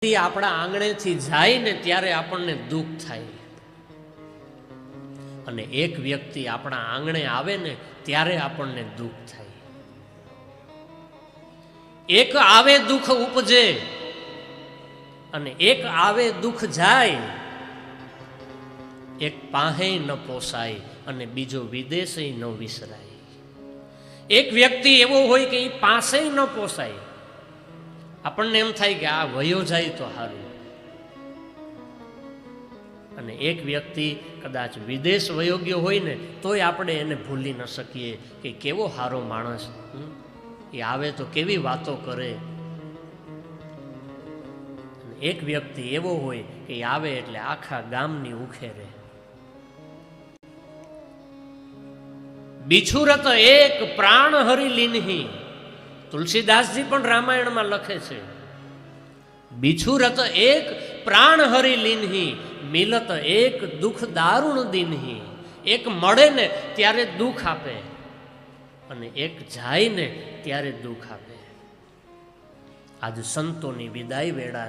આપણા આંગણેથી જાય ને ત્યારે આપણને દુઃખ થાય, અને એક વ્યક્તિ આપણા આંગણે આવે ને ત્યારે આપણને દુઃખ થાય. એક આવે દુઃખ ઉપજે અને એક આવે દુઃખ જાય. એક પાહે ન પોસાય અને બીજો વિદેશે ન વિસરાય. એક વ્યક્તિ એવો હોય કે એ પાસે ન પોસાય, આપણને એમ થાય કે આ વયો જાય તો સારું. અને એક વ્યક્તિ કદાચ વિદેશ વયો ગયો હોય ને તોય આપણે એને ભૂલી ન શકીએ કે કેવો સારો માણસ, એ આવે તો કેવી વાતો કરે. એક વ્યક્તિ એવો હોય કે આવે એટલે આખા ગામની ઉખેરે. બિછુરત એક પ્રાણ હરી લીન્હી, તુલસીદાસજી પણ રામાયણમાં લખે છે, બિછુરત એક પ્રાણ હરી લીન્હી, મિલત એક દુઃખ દારૂણ દીન્હી. એક મળે ને ત્યારે દુઃખ આપે અને એક જાય ને ત્યારે દુઃખ આપે. આજ સંતોની વિદાય વેળા છે.